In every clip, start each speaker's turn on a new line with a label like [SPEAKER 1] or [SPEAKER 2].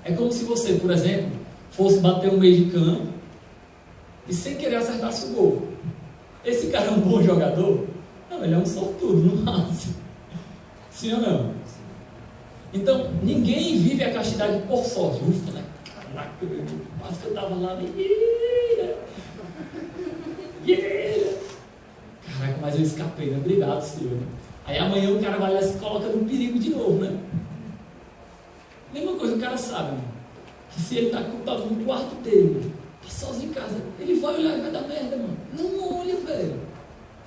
[SPEAKER 1] É como se você, por exemplo, fosse bater um meio de campo e sem querer acertasse o gol. Esse cara é um bom jogador? Não, ele é um sortudo, no máximo. Sim ou não? Então, ninguém vive a castidade por sorte. Ufa, né? Caraca, quase que eu estava lá. Caraca, mas eu escapei, né? Obrigado, Senhor. Aí amanhã o cara vai lá e se coloca no perigo de novo, né? Mesma coisa, o cara sabe, né? Que se ele está culpado no quarto dele, tá sozinho em casa, ele vai olhar e vai dar merda, mano. Não olha, velho.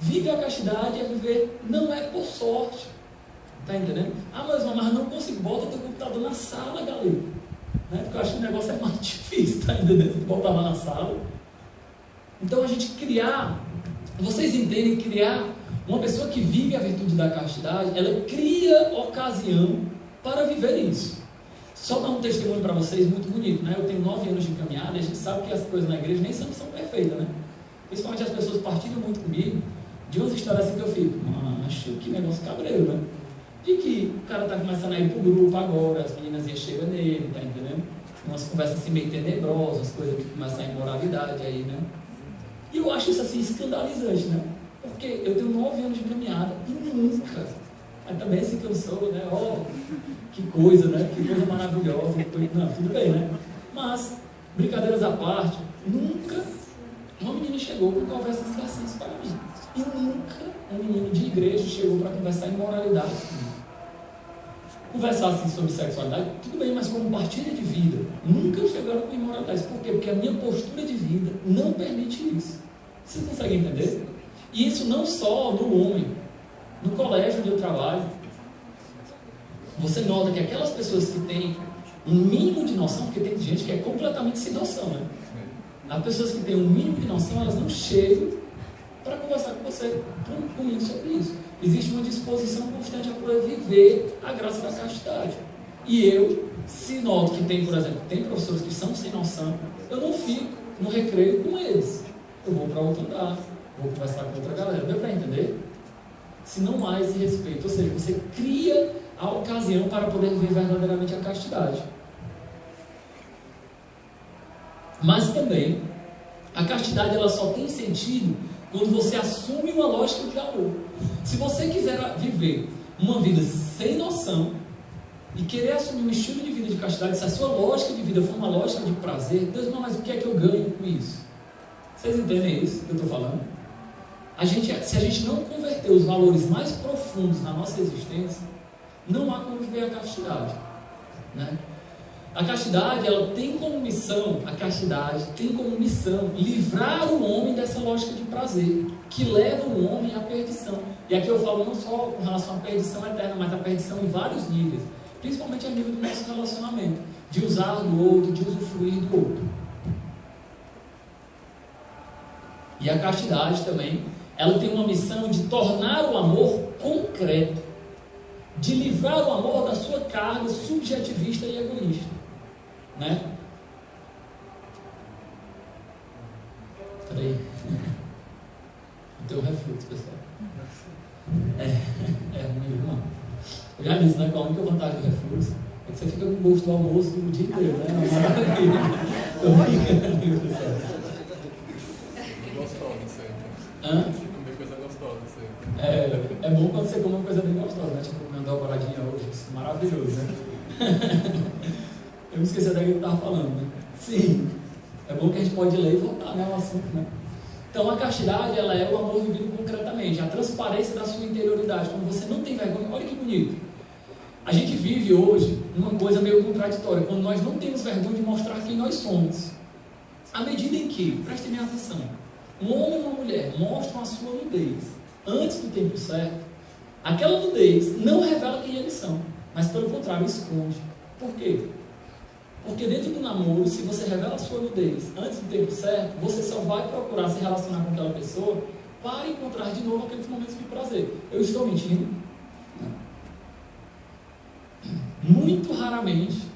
[SPEAKER 1] Vive a castidade é viver, não é por sorte. Tá entendendo? Ah, mas não consigo, bota teu computador na sala, galera. Né? Porque eu acho que o negócio é mais difícil, tá entendendo? Botar lá na sala. Então a gente criar, vocês entendem, criar uma pessoa que vive a virtude da castidade, ela cria ocasião para viver isso. Só dar um testemunho para vocês muito bonito, né? Eu tenho 9 anos de caminhada e a gente sabe que as coisas na igreja nem sempre são perfeitas, né? Principalmente as pessoas partilham muito comigo de umas histórias assim que eu fico, acho que negócio cabreiro, né? De que o cara tá começando a ir pro grupo agora, as meninas chegam nele, tá entendendo? Umas conversas assim meio tenebrosas, coisas que começam a imoralidade aí, né? E eu acho isso assim escandalizante, né? Porque eu tenho 9 anos de caminhada e nunca, mas também assim que eu sou, né? Que coisa, né? Que coisa maravilhosa. Não, tudo bem, né? Mas, brincadeiras à parte, nunca uma menina chegou com conversas assim para mim. E nunca um menino de igreja chegou para conversar em moralidade comigo. Conversar assim sobre sexualidade, tudo bem, mas como partilha de vida, nunca chegaram com imoralidade. Por quê? Porque a minha postura de vida não permite isso. Vocês conseguem entender? E isso não só no homem, no colégio onde eu trabalho. Você nota que aquelas pessoas que têm um mínimo de noção, porque tem gente que é completamente sem noção, né? As pessoas que têm um mínimo de noção, elas não chegam para conversar com você, comigo sobre isso. Existe uma disposição constante a poder viver a graça da castidade. E eu, se noto que tem, por exemplo, tem professores que são sem noção, eu não fico no recreio com eles. Eu vou para outro andar, vou conversar com outra galera. Deu para entender? Se não há esse respeito, ou seja, você cria a ocasião para poder viver verdadeiramente a castidade. Mas também, a castidade ela só tem sentido quando você assume uma lógica de amor. Se você quiser viver uma vida sem noção e querer assumir um estilo de vida de castidade, se a sua lógica de vida for uma lógica de prazer, Deus, mas o que é que eu ganho com isso? Vocês entendem isso que eu estou falando? Se a gente não converter os valores mais profundos na nossa existência, não há como viver a castidade, né? A castidade, ela tem como missão, livrar o homem dessa lógica de prazer, que leva o homem à perdição. E aqui eu falo não só com relação à perdição eterna, mas à perdição em vários níveis, principalmente a nível do nosso relacionamento, de usar do outro, de usufruir do outro. E a castidade também, ela tem uma missão de tornar o amor concreto, de livrar o amor da sua carga subjetivista e egoísta, né? Peraí. Deu refluxo, pessoal. É ruim, irmão. Eu já disse, né? Qual a única vantagem do refluxo é que você fica com gosto do almoço o dia inteiro, né? Não é maravilha. Tô brincando, pessoal.
[SPEAKER 2] Gostosa sempre.
[SPEAKER 1] Hã?
[SPEAKER 2] Comer coisa gostosa sempre.
[SPEAKER 1] É bom quando você come uma coisa bem gostosa, né? Tipo, comer uma dobradinha hoje. Maravilhoso, né? Eu me esqueci até que eu estava falando, né? Sim. É bom que a gente pode ler e voltar, né? O assunto, né? Então, a castidade, ela é o amor vivido concretamente, a transparência da sua interioridade, quando você não tem vergonha. Olha que bonito. A gente vive hoje uma coisa meio contraditória, quando nós não temos vergonha de mostrar quem nós somos. À medida em que, prestem minha atenção, um homem ou uma mulher mostram a sua nudez antes do tempo certo, aquela nudez não revela quem eles são, mas pelo contrário, esconde. Por quê? Porque dentro do namoro, se você revela a sua nudez antes do tempo certo, você só vai procurar se relacionar com aquela pessoa para encontrar de novo aqueles momentos de prazer. Eu estou mentindo? Não. Muito raramente,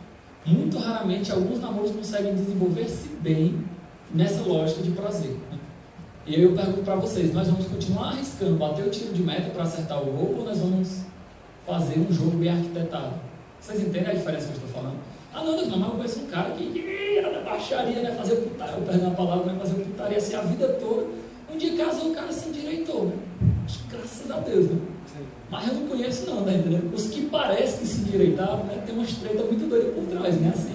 [SPEAKER 1] alguns namoros conseguem desenvolver-se bem nessa lógica de prazer. E aí eu pergunto para vocês, nós vamos continuar arriscando, bater o tiro de meta para acertar o gol, ou nós vamos fazer um jogo bem arquitetado? Vocês entendem a diferença que eu estou falando? Ah, não, Deus, mas eu conheço um cara que era da baixaria, né? Fazer putaria, perdão a palavra, né? Fazer putaria assim a vida toda. Um dia casou, o cara se endireitou, né? Graças a Deus, né? Mas eu não conheço não, tá entendendo? Os que parecem que se endireitaram, né? Tem umas tretas muito doidas por trás, né? Assim.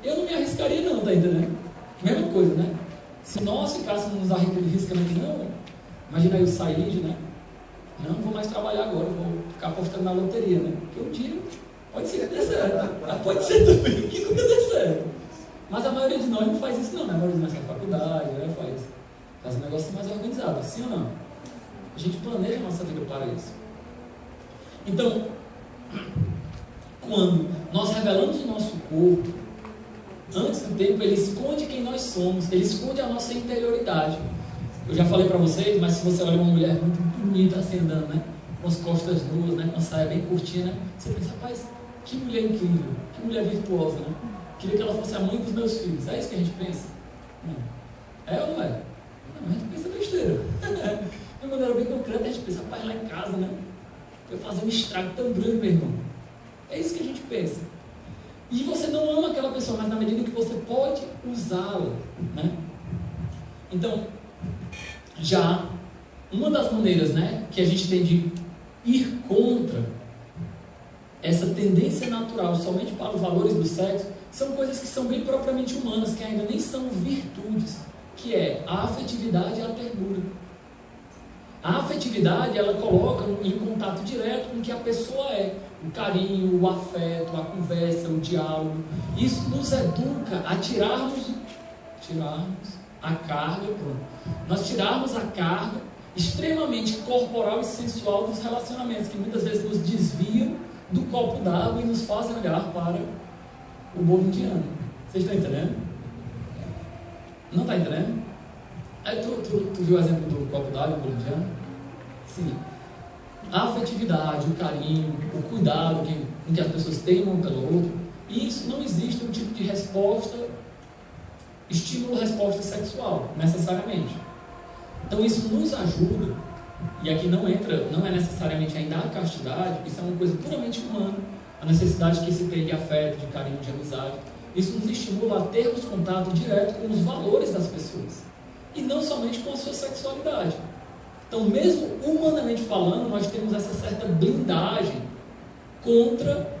[SPEAKER 1] Eu não me arriscaria não, tá entendendo? Mesma coisa, né? Se nós ficássemos nos arriscando, não, imagina aí o Said, né? Não vou mais trabalhar agora, vou ficar apostando na loteria, né? Porque um dia pode ser que dê certo, mas pode ser também que nunca dê certo. Mas a maioria de nós não faz isso não, né? A maioria de nós faz faculdade, né? Faz um negócio mais organizado, sim ou não? A gente planeja a nossa vida para isso. Então, quando nós revelamos o nosso corpo, antes do tempo, ele esconde quem nós somos, ele esconde a nossa interioridade. Eu já falei para vocês, mas se você olha uma mulher muito bonita assim andando, né? Com as costas nuas, né? Com a saia bem curtinha, né? Você pensa, rapaz, que mulher incrível, que mulher virtuosa, né? Queria que ela fosse a mãe dos meus filhos. É isso que a gente pensa? Não. É ou não é? Não, a gente pensa besteira. De maneira bem concreta, a gente pensa, rapaz, lá em casa, né? Eu fazer um estrago tão grande, meu irmão. É isso que a gente pensa. E você não ama aquela pessoa, mas na medida que você pode usá-la, né? Então, já uma das maneiras, né, que a gente tem de ir contra essa tendência natural somente para os valores do sexo, são coisas que são bem propriamente humanas, que ainda nem são virtudes, que é a afetividade e a ternura. A afetividade, ela coloca em contato direto com o que a pessoa é. O carinho, o afeto, a conversa, o diálogo. Isso nos educa a tirarmos a carga, nós tirarmos a carga extremamente corporal e sensual dos relacionamentos, que muitas vezes nos desviam do copo d'água e nos fazem olhar para o bolo indiano. Vocês estão entendendo? Não está entendendo? Aí tu viu o exemplo do copo d'água e o bolo indiano? Sim. A afetividade, o carinho, o cuidado com que as pessoas têm uma pela outra, e isso não existe um tipo de resposta, estímulo-resposta sexual, necessariamente. Então isso nos ajuda, e aqui não é necessariamente ainda a castidade, isso é uma coisa puramente humana, a necessidade que se tem de afeto, de carinho, de amizade. Isso nos estimula a termos contato direto com os valores das pessoas, e não somente com a sua sexualidade. Então, mesmo humanamente falando, nós temos essa certa blindagem contra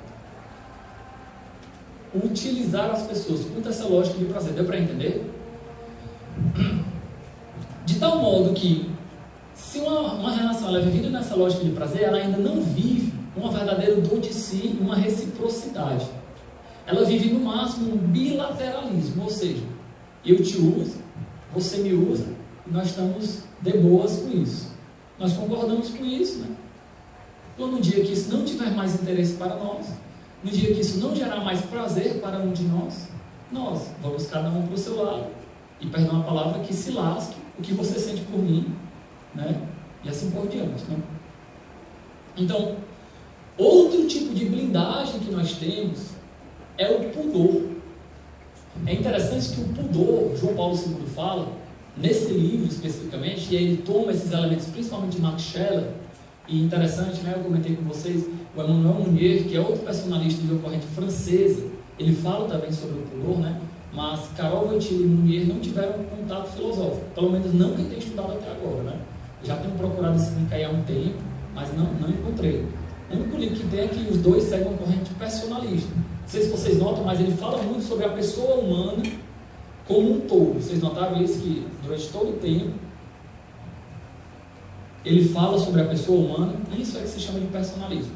[SPEAKER 1] utilizar as pessoas, contra essa lógica de prazer. Deu para entender? De tal modo que, se uma relação ela é vivida nessa lógica de prazer, ela ainda não vive uma verdadeira dor de si e uma reciprocidade. Ela vive no máximo um bilateralismo, ou seja, eu te uso, você me usa, e nós estamos de boas com isso. Nós concordamos com isso, né? Então, no dia que isso não tiver mais interesse para nós, no dia que isso não gerar mais prazer para um de nós vamos cada um para o seu lado, e perdão a palavra, que se lasque o que você sente por mim, né? E assim por diante, né? Então, outro tipo de blindagem que nós temos é o pudor. É interessante que o pudor, João Paulo II fala, nesse livro especificamente, e aí ele toma esses elementos, principalmente de Max Scheler, e interessante, né, eu comentei com vocês, o Emmanuel Mounier, que é outro personalista de uma corrente francesa, ele fala também sobre o pudor, né, mas Carol Wojtyla e Mounier não tiveram contato filosófico, pelo menos não quem tem estudado até agora, né. Já tenho procurado esse link aí há um tempo, mas não encontrei. O único livro que tem é que os dois seguem uma corrente personalista. Não sei se vocês notam, mas ele fala muito sobre a pessoa humana como um todo. Vocês notaram isso, que durante todo o tempo ele fala sobre a pessoa humana, e isso é que se chama de personalismo.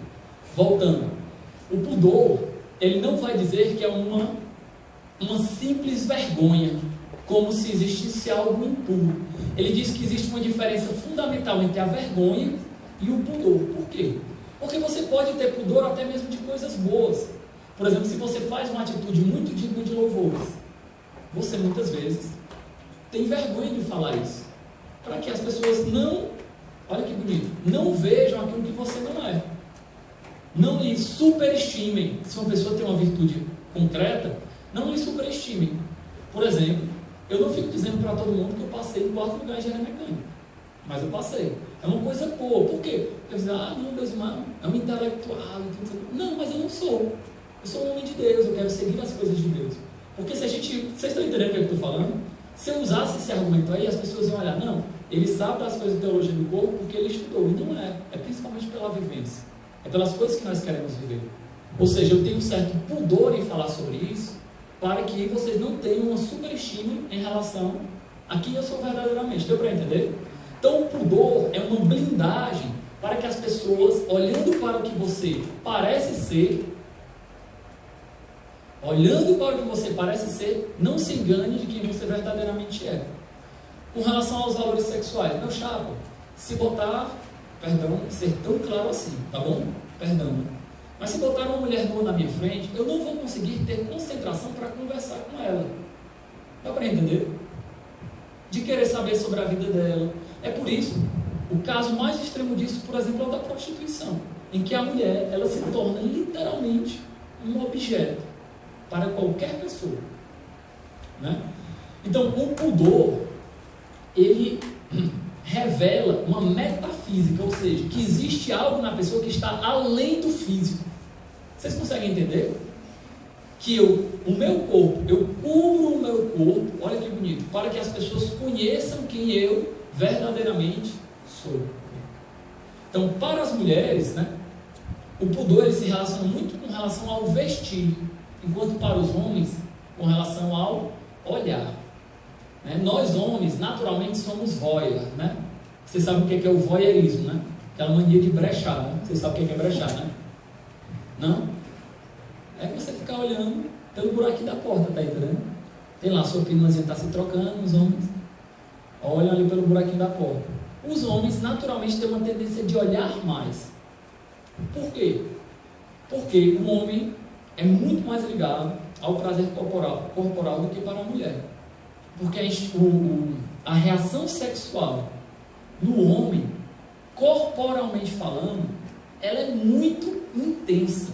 [SPEAKER 1] Voltando, o pudor, ele não vai dizer que é uma simples vergonha, como se existisse algo impuro. Ele diz que existe uma diferença fundamental entre a vergonha e o pudor. Por quê? Porque você pode ter pudor até mesmo de coisas boas. Por exemplo, se você faz uma atitude muito digna de louvores, você muitas vezes tem vergonha de falar isso, para que as pessoas não, olha que bonito, não vejam aquilo que você não é. Não lhe superestimem. Se uma pessoa tem uma virtude concreta, não lhe superestimem. Por exemplo, eu não fico dizendo para todo mundo que eu passei em quarto lugar em engenharia mecânica, mas eu passei. É uma coisa boa. Por quê? Eu digo, não, Deus, mano, é um intelectual. Não, mas eu não sou. Eu sou um homem de Deus, eu quero seguir as coisas de Deus. Porque se a gente... Vocês estão entendendo o que eu estou falando? Se eu usasse esse argumento aí, as pessoas iam olhar, não, ele sabe das coisas de teologia do corpo porque ele estudou. E não é. É principalmente pela vivência. É pelas coisas que nós queremos viver. Ou seja, eu tenho um certo pudor em falar sobre isso, para que vocês não tenham uma superestima em relação a quem eu sou verdadeiramente. Deu para entender? Então, o pudor é uma blindagem para que as pessoas, olhando para o que você parece ser, não se engane de quem você verdadeiramente é. Com relação aos valores sexuais, meu chapa, se botar, perdão, ser tão claro assim, tá bom? Perdão. Mas se botar uma mulher nua na minha frente, eu não vou conseguir ter concentração para conversar com ela. Dá para entender? De querer saber sobre a vida dela. É por isso, o caso mais extremo disso, por exemplo, é o da prostituição, em que a mulher, ela se torna literalmente um objeto para qualquer pessoa, né? Então, o pudor, ele revela uma metafísica, ou seja, que existe algo na pessoa que está além do físico. Vocês conseguem entender? Que o meu corpo, eu cubro o meu corpo, olha que bonito, para que as pessoas conheçam quem eu verdadeiramente sou. Então, para as mulheres, né, o pudor ele se relaciona muito com relação ao vestir, enquanto para os homens, com relação ao olhar. Né? Nós homens, naturalmente, somos voyeur, né? Vocês sabem o que é o voyeurismo, né? Aquela mania de brechar, né? Vocês sabem o que é brechar, né? Não? É você ficar olhando pelo buraquinho da porta, tá entendendo? Tem lá, sua primazinha está se trocando, os homens olham ali pelo buraquinho da porta. Os homens, naturalmente, têm uma tendência de olhar mais. Por quê? Porque o homem é muito mais ligado ao prazer corporal do que para a mulher. Porque a reação sexual no homem, corporalmente falando, ela é muito intensa.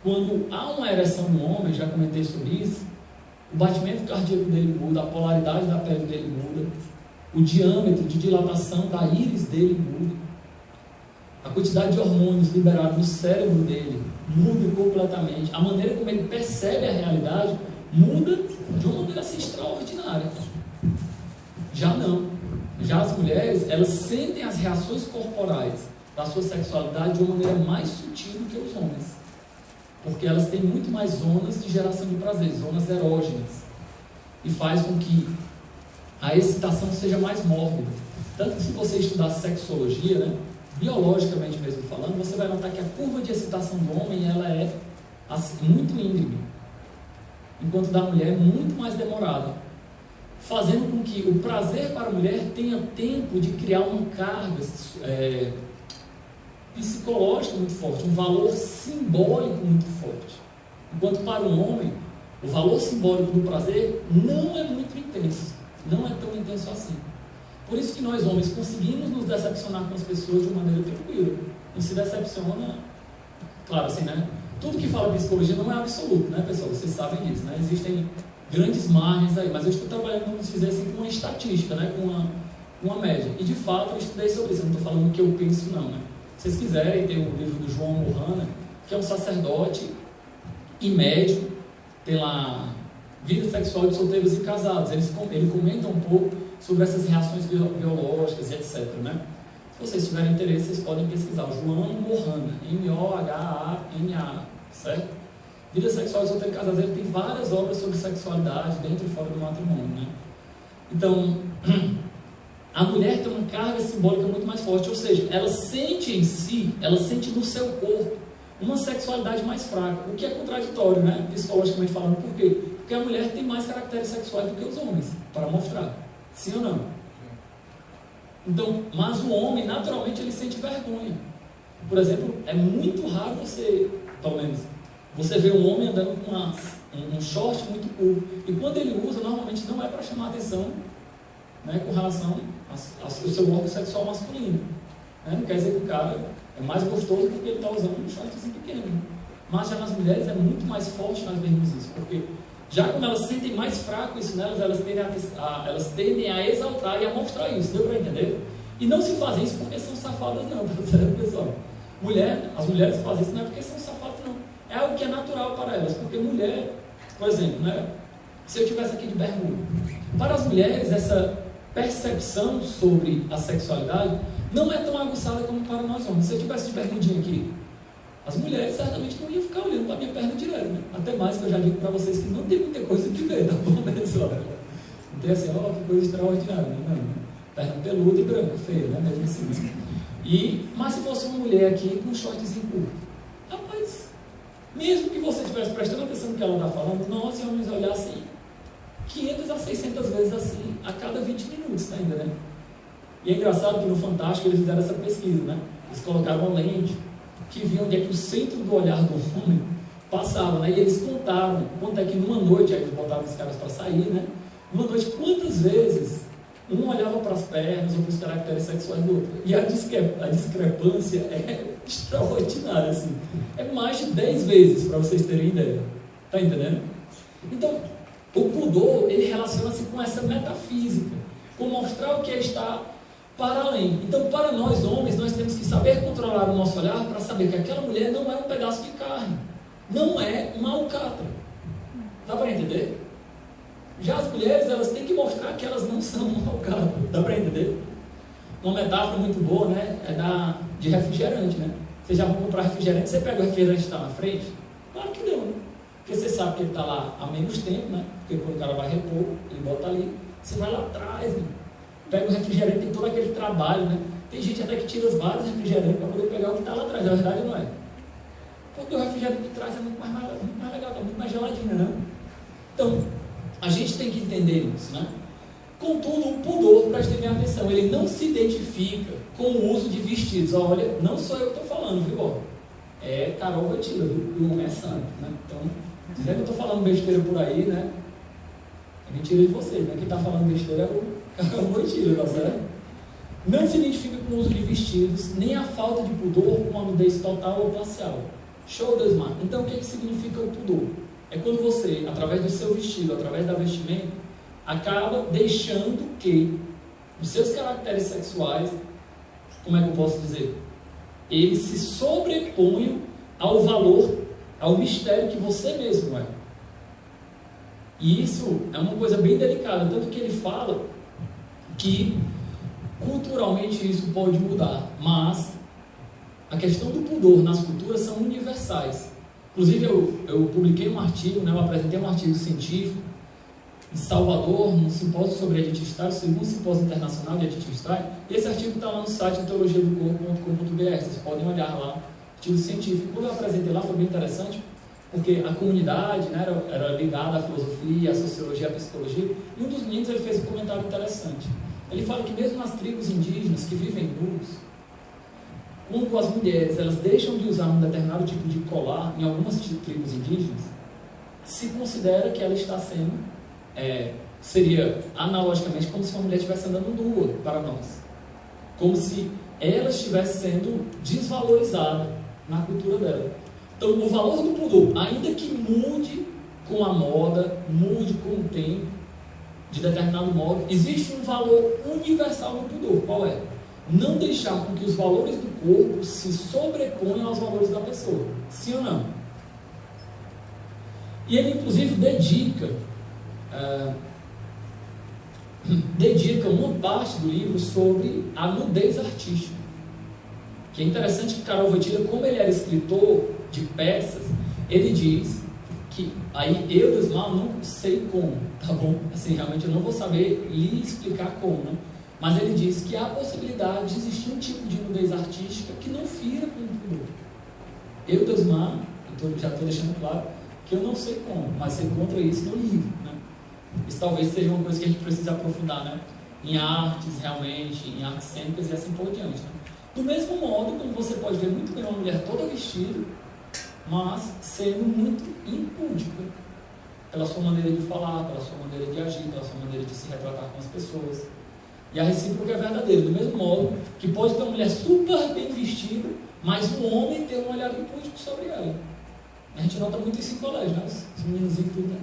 [SPEAKER 1] Quando há uma ereção no homem, já comentei sobre isso, o batimento cardíaco dele muda, a polaridade da pele dele muda, o diâmetro de dilatação da íris dele muda, a quantidade de hormônios liberados no cérebro dele muda completamente, a maneira como ele percebe a realidade muda de uma maneira assim extraordinária. Já não. Já as mulheres, elas sentem as reações corporais da sua sexualidade de uma maneira mais sutil do que os homens. Porque elas têm muito mais zonas de geração de prazer, zonas erógenas. E faz com que a excitação seja mais mórbida. Tanto que se você estudar sexologia, né, biologicamente mesmo falando, você vai notar que a curva de excitação do homem ela é assim, muito íngreme, enquanto da mulher é muito mais demorada, fazendo com que o prazer para a mulher tenha tempo de criar uma carga psicológica muito forte, um valor simbólico muito forte, enquanto para o homem o valor simbólico do prazer não é muito intenso, não é tão intenso assim. Por isso que nós homens conseguimos nos decepcionar com as pessoas de uma maneira tranquila. A gente se decepciona, claro assim, né? Tudo que fala de psicologia não é absoluto, né, pessoal? Vocês sabem disso, né? Existem grandes margens aí, mas eu estou trabalhando, vamos dizer assim, com uma estatística, né? Com uma média. E de fato eu estudei sobre isso, eu não estou falando o que eu penso não, né? Se vocês quiserem, tem o livro do João Mohana, que é um sacerdote e médico, tem lá Vida Sexual de Solteiros e Casados. Ele comenta um pouco sobre essas reações biológicas e etc, né? Se vocês tiverem interesse, vocês podem pesquisar. João Mohana, M-O-H-A-N-A, certo? Vida Sexual de Solteiro e Casados, ele tem várias obras sobre sexualidade dentro e fora do matrimônio, né? Então, a mulher tem uma carga simbólica muito mais forte, ou seja, ela sente em si, ela sente no seu corpo uma sexualidade mais fraca, o que é contraditório, né? Psicologicamente falando. Por quê? Porque a mulher tem mais caracteres sexuais do que os homens, para mostrar. Sim ou não? Então, mas o homem, naturalmente, ele sente vergonha. Por exemplo, é muito raro você, pelo menos, você vê um homem andando com um short muito curto. E quando ele usa, normalmente não é para chamar atenção, né, com relação ao seu órgão sexual masculino. Né? Não quer dizer que o cara é mais gostoso porque ele está usando um shortzinho pequeno. Mas já nas mulheres é muito mais forte nós vermos isso. Porque já quando elas sentem mais fraco isso nelas, elas tendem a exaltar e a mostrar isso. Deu para entender? E não se fazem isso porque são safadas, não, pessoal. As mulheres fazem isso não é porque são safadas, não. É é algo que é natural para elas, porque mulher, por exemplo, né, se eu estivesse aqui de bermuda, para as mulheres essa percepção sobre a sexualidade não é tão aguçada como para nós homens. Se eu estivesse de bermudinha aqui, as mulheres certamente não iam ficar olhando para a minha perna direto, né? Até mais que eu já digo para vocês que não tem muita coisa que ver, tá bom, pessoal? Não tem assim, ó, que coisa extraordinária, né? Não, perna peluda e branca, feia, né? Mesmo assim. Mas se fosse uma mulher aqui com um shortzinho curto, rapaz, mesmo que você estivesse prestando atenção no que ela está falando, nós íamos olhar assim 500 a 600 vezes assim a cada 20 minutos, tá ainda, né? E é engraçado que no Fantástico eles fizeram essa pesquisa, né? Eles colocaram uma lente que via onde é que o centro do olhar do homem passava, né? E eles contaram quanto é que numa noite, aí eles botavam os caras para sair, né? Numa noite, quantas vezes um olhava para as pernas ou para os caracteres sexuais do outro. E a discrepância é extraordinária, assim. É mais de 10 vezes, para vocês terem ideia. Tá entendendo? Então, o pudor, ele relaciona-se com essa metafísica, com mostrar o que está para além. Então, para nós homens, nós temos que saber controlar o nosso olhar para saber que aquela mulher não é um pedaço de carne, não é uma alcatra. Dá para entender? Já as mulheres, elas têm que mostrar que elas não são uma alcatra. Dá para entender? Uma metáfora muito boa, né? É de refrigerante, né? Você já vai comprar refrigerante, você pega o refrigerante que está na frente? Claro que não, né? Porque você sabe que ele está lá há menos tempo, né? Porque quando o cara vai repor, ele bota ali, você vai lá atrás, né? Pega o refrigerante, tem todo aquele trabalho, né? Tem gente até que tira vários refrigerantes para poder pegar o que está lá atrás, na verdade não é. Porque o refrigerante de trás é muito mais legal, está muito mais geladinho, né? Então, a gente tem que entender isso, né? Contudo, o pudor, prestem bem atenção, ele não se identifica com o uso de vestidos. Olha, não sou eu que estou falando, viu? É Carol Wojtyla, viu? E o homem é santo, né? Então, se que eu estou falando besteira por aí, né? É mentira de vocês, né? Quem está falando besteira é o Carol Wojtyla, tá certo? Não se identifica com o uso de vestidos, nem a falta de pudor com a nudez total ou parcial. Show, Deus mar. Então, o que significa o pudor? É quando você, através do seu vestido, através da vestimenta, acaba deixando que os seus caracteres sexuais, como é que eu posso dizer? Eles se sobreponham ao valor, ao mistério que você mesmo é. E isso é uma coisa bem delicada, tanto que ele fala que culturalmente isso pode mudar, mas a questão do pudor nas culturas são universais. Inclusive eu publiquei um artigo, né, eu apresentei um artigo científico em Salvador, num simpósio sobre Edith Stein, o segundo simpósio internacional de Edith Stein, e esse artigo está lá no site teologiadocorpo.com.br, vocês podem olhar lá, artigo científico. Quando eu apresentei lá foi bem interessante, porque a comunidade, né, era ligada à filosofia, à sociologia, à psicologia, e um dos meninos ele fez um comentário interessante. Ele fala que mesmo nas tribos indígenas que vivem nus, quando as mulheres elas deixam de usar um determinado tipo de colar, em algumas tribos indígenas, se considera que ela está sendo, seria analogicamente como se uma mulher estivesse andando nua para nós. Como se ela estivesse sendo desvalorizada na cultura dela. Então, o valor do pudor, ainda que mude com a moda, mude com o tempo, de determinado modo, existe um valor universal no pudor. Qual é? Não deixar com que os valores do corpo se sobreponham aos valores da pessoa. Sim ou não? E ele, inclusive, dedica uma parte do livro sobre a nudez artística. Que é interessante que Carol Wojtyla, como ele era escritor de peças, ele diz que, aí eu, Desmar, não sei como, tá bom? Assim, realmente eu não vou saber lhe explicar como, né? Mas ele diz que há a possibilidade de existir um tipo de nudez artística que não fira com o pudor. Eu, Desmar, já estou deixando claro que eu não sei como, mas você encontra isso no livro, né? Isso talvez seja uma coisa que a gente precisa aprofundar, né? Em artes, realmente, em artes cênicas e assim por diante, né? Do mesmo modo, como você pode ver muito bem uma mulher toda vestida, mas sendo muito impúdica pela sua maneira de falar, pela sua maneira de agir, pela sua maneira de se retratar com as pessoas. E a recíproca é verdadeira, do mesmo modo que pode ter uma mulher super bem vestida, mas um homem ter um olhar impúdico sobre ela. A gente nota muito isso em colégio, né? Os meninozinhos tudo, né?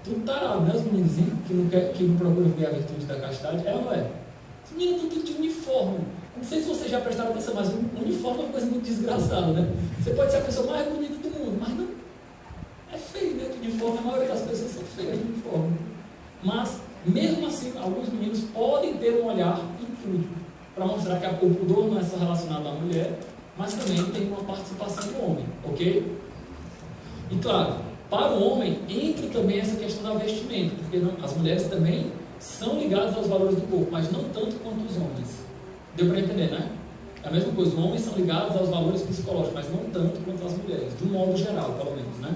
[SPEAKER 1] Tudo tarado, né? Os meninozinhos que não procuram ver a virtude da castidade, ela não é. Os meninos tudo de uniforme, Não sei se vocês já prestaram atenção, mas o uniforme é uma coisa muito desgraçada, né? Você pode ser a pessoa mais bonita do mundo, mas não. É feio, né? De uniforme, a maioria das pessoas são feias de uniforme. Mas, mesmo assim, alguns meninos podem ter um olhar impúdico para mostrar que o pudor não é só relacionado à mulher, mas também tem uma participação do homem, ok? E claro, para o homem entra também essa questão da vestimenta, porque as mulheres também são ligadas aos valores do corpo, mas não tanto quanto os homens. Deu para entender, né? É a mesma coisa, os homens são ligados aos valores psicológicos, mas não tanto quanto as mulheres, de um modo geral, pelo menos, né?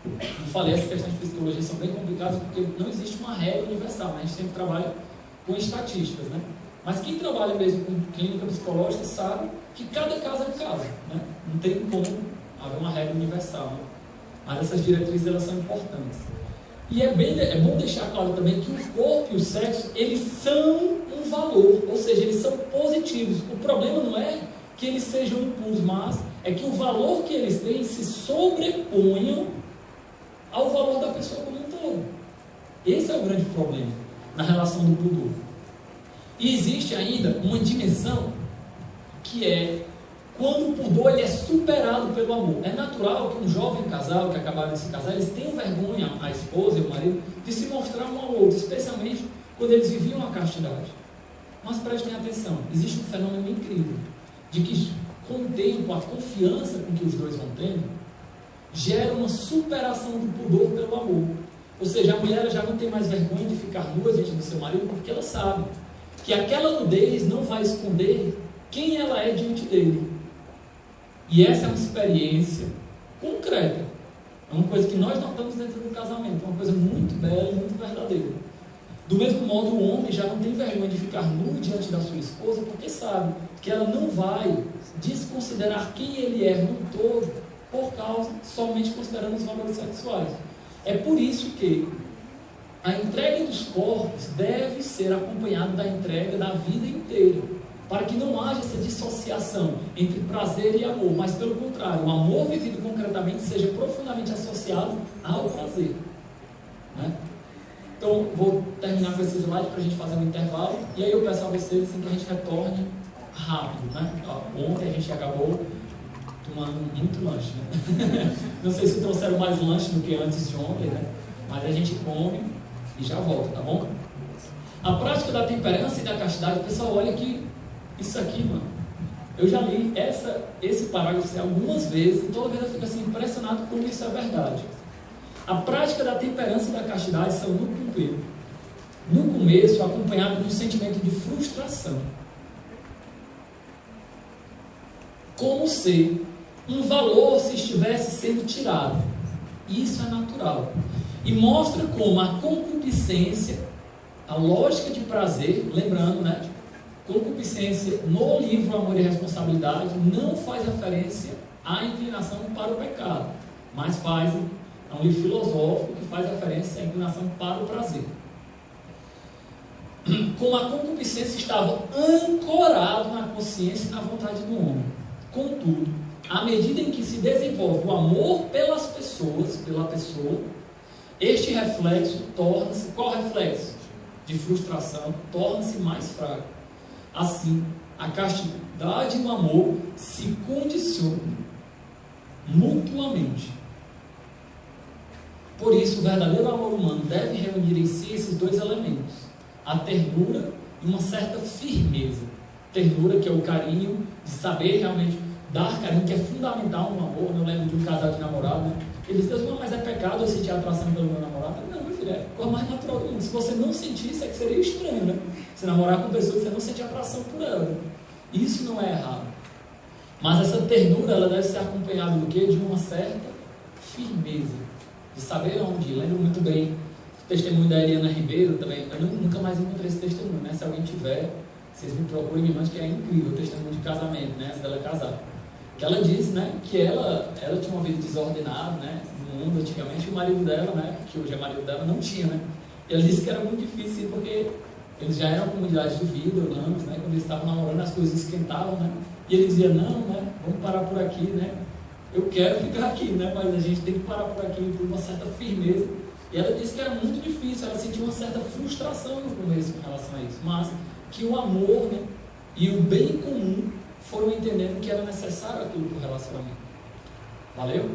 [SPEAKER 1] Como falei, essas questões de psicologia são bem complicadas porque não existe uma regra universal, né? A gente sempre trabalha com estatísticas, né? Mas quem trabalha mesmo com clínica psicológica sabe que cada caso é um caso, né? Não tem como haver uma regra universal, né? Mas essas diretrizes, elas são importantes. E é bom deixar claro também que o corpo e o sexo, eles são um valor, ou seja, eles são positivos. O problema não é que eles sejam impuros, mas é que o valor que eles têm se sobreponham ao valor da pessoa como um todo. Esse é o grande problema na relação do pudor. E existe ainda uma dimensão que é quando o pudor ele é superado pelo amor. É natural que um jovem casal que acabaram de se casar, eles tenham vergonha, a esposa e o marido, de se mostrar um ao outro, especialmente quando eles viviam a castidade. Mas prestem atenção, existe um fenômeno incrível, de que com o tempo, a confiança com que os dois vão tendo, gera uma superação do pudor pelo amor. Ou seja, a mulher já não tem mais vergonha de ficar nua diante do seu marido, porque ela sabe que aquela nudez não vai esconder quem ela é diante dele. E essa é uma experiência concreta. É uma coisa que nós notamos dentro do casamento. É uma coisa muito bela e muito verdadeira. Do mesmo modo, o homem já não tem vergonha de ficar nu diante da sua esposa, porque sabe que ela não vai desconsiderar quem ele é no todo, por causa, somente considerando os valores sexuais. É por isso que a entrega dos corpos deve ser acompanhada da entrega da vida inteira, para que não haja essa dissociação entre prazer e amor, mas pelo contrário, o amor vivido concretamente seja profundamente associado ao prazer, né? Então, vou terminar com esse slide para a gente fazer um intervalo, e aí eu peço a vocês assim, que a gente retorne rápido, né? Ontem a gente acabou tomando muito lanche, né? Não sei se trouxeram mais lanche do que antes de ontem, né? Mas a gente come e já volta, tá bom? A prática da temperança e da castidade, pessoal, olha que isso aqui, mano, eu já li esse parágrafo algumas vezes e toda vez eu fico assim impressionado como isso é verdade. A prática da temperança e da castidade são no cumprir. No começo, acompanhado de um sentimento de frustração. Como se um valor se estivesse sendo tirado. Isso é natural. E mostra como a concupiscência, a lógica de prazer, lembrando, né? Concupiscência no livro Amor e Responsabilidade não faz referência à inclinação para o pecado, mas faz um livro filosófico que faz referência à inclinação para o prazer. Como a concupiscência estava ancorado na consciência e na vontade do homem. Contudo, à medida em que se desenvolve o amor pelas pessoas, pela pessoa, este reflexo torna-se, qual reflexo? De frustração, torna-se mais fraco. Assim, a castidade e o amor se condicionam mutuamente. Por isso, o verdadeiro amor humano deve reunir em si esses dois elementos: a ternura e uma certa firmeza. Ternura, que é o carinho, de saber realmente dar carinho, que é fundamental no amor. Eu lembro de um casal de namorado, né? Ele disse: Deus, mas é pecado eu sentir atração pelo meu namorado? Não, meu filho, é a coisa mais natural do mundo. Se você não sentir isso, é que seria estranho, né? Você namorar com pessoas que você não sente atração por ela, né? Isso não é errado. Mas essa ternura, ela deve ser acompanhada do quê? De uma certa firmeza, de saber onde ir. Lembro muito bem o testemunho da Eliana Ribeiro também. Eu nunca mais encontrei esse testemunho, né? Se alguém tiver, vocês me procurem, me mandem, que é incrível o testemunho de casamento, né? Antes dela casar. Que ela disse, né, que ela tinha uma vida desordenada, né, no mundo antigamente, e o marido dela, né, que hoje é marido dela, não tinha, né. E ela disse que era muito difícil, porque eles já eram comunidade de vida, Orlanos, né, quando eles estavam namorando, as coisas esquentavam, né, e ele dizia: não, né, vamos parar por aqui, né, eu quero ficar aqui, né, mas a gente tem que parar por aqui, por uma certa firmeza. E ela disse que era muito difícil, ela sentia uma certa frustração no começo com relação a isso, mas que o amor, né, e o bem comum foram entendendo que era necessário aquilo para o relacionamento. Valeu?